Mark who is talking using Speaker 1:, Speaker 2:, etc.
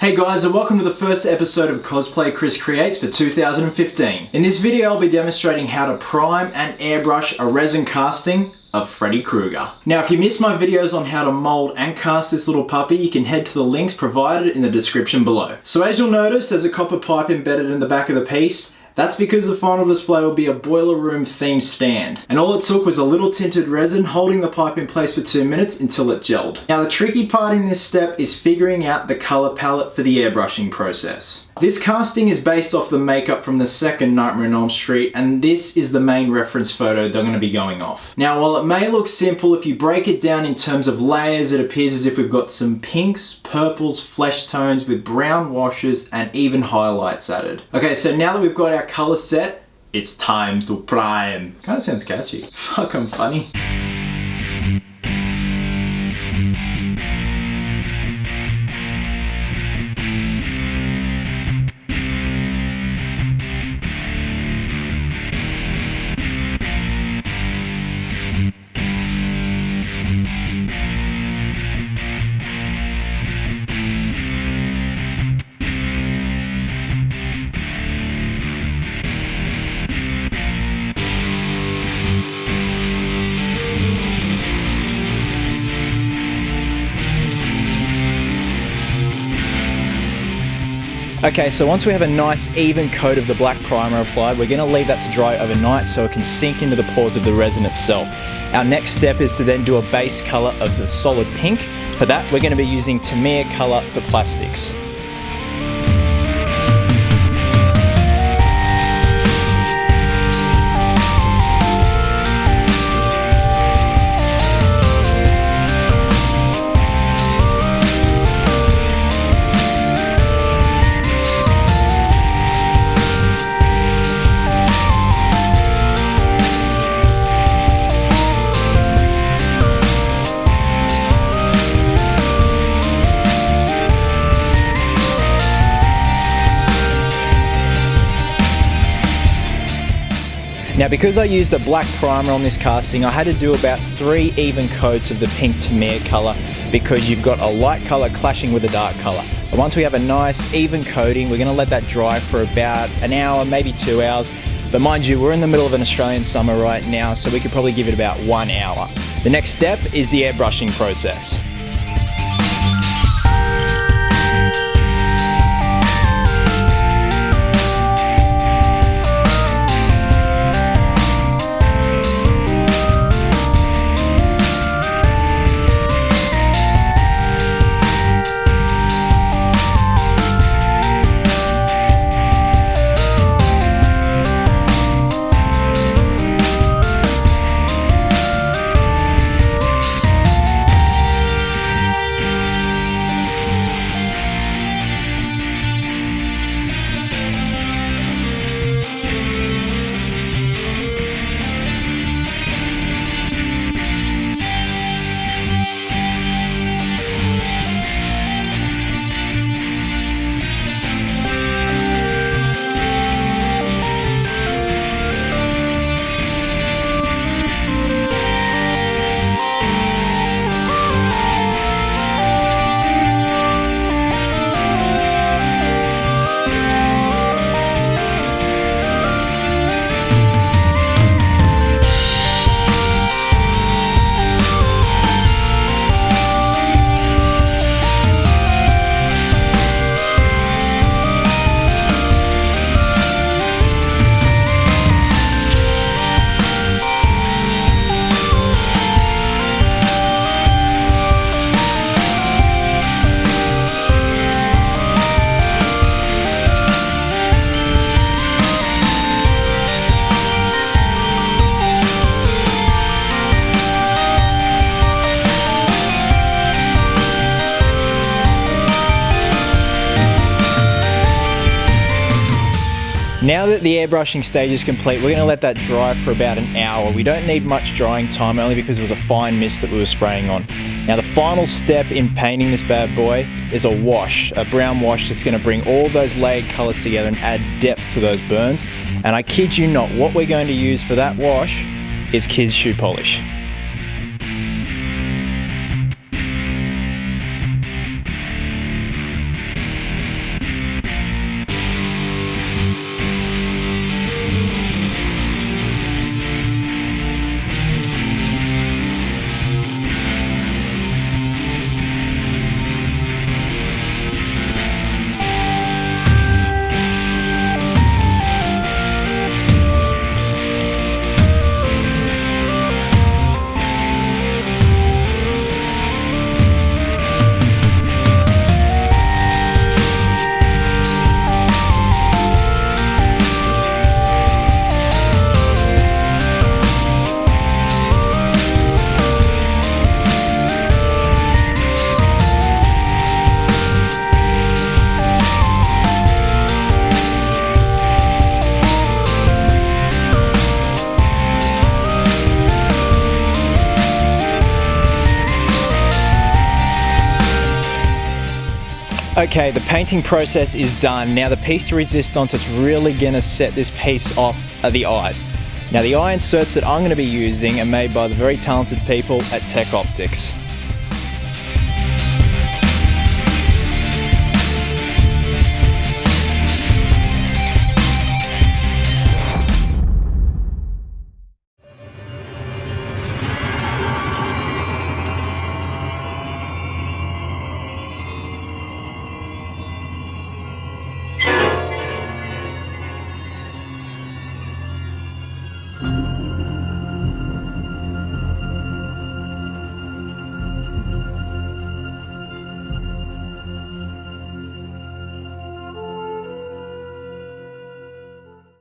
Speaker 1: Hey guys, and welcome to the first episode of Cosplay Chris Creates for 2015. In this video I'll be demonstrating how to prime and airbrush a resin casting of Freddy Krueger. Now if you missed my videos on how to mold and cast this little puppy, you can head to the links provided in the description below. So as you'll notice, there's a copper pipe embedded in the back of the piece. That's because the final display will be a boiler room themed stand. And all it took was a little tinted resin holding the pipe in place for 2 minutes until it gelled. Now the tricky part in this step is figuring out the color palette for the airbrushing process. This casting is based off the makeup from the second Nightmare on Elm Street, and this is the main reference photo they're going to be going off. Now while it may look simple, if you break it down in terms of layers, it appears as if we've got some pinks, purples, flesh tones with brown washes and even highlights added. Okay, so now that we've got our color set, it's time to prime. Kinda sounds catchy. Fuck, I'm funny. Okay, so once we have a nice even coat of the black primer applied, we're going to leave that to dry overnight so it can sink into the pores of the resin itself. Our next step is to then do a base color of the solid pink. For that, we're going to be using Tamiya color for plastics. Now because I used a black primer on this casting, I had to do about 3 even coats of the pink Tamiya colour because you've got a light colour clashing with a dark colour. And once we have a nice even coating, we're going to let that dry for about an hour, maybe 2 hours. But mind you, we're in the middle of an Australian summer right now, so we could probably give it about 1 hour. The next step is the airbrushing process. Now that the airbrushing stage is complete, we're going to let that dry for about an hour. We don't need much drying time, only because it was a fine mist that we were spraying on. Now the final step in painting this bad boy is a wash, a brown wash that's going to bring all those layered colours together and add depth to those burns. And I kid you not, what we're going to use for that wash is kids' shoe polish. Okay, the painting process is done. Now the piece de resistance that's really gonna set this piece off are the eyes. Now the eye inserts that I'm gonna be using are made by the very talented people at Tech Optics.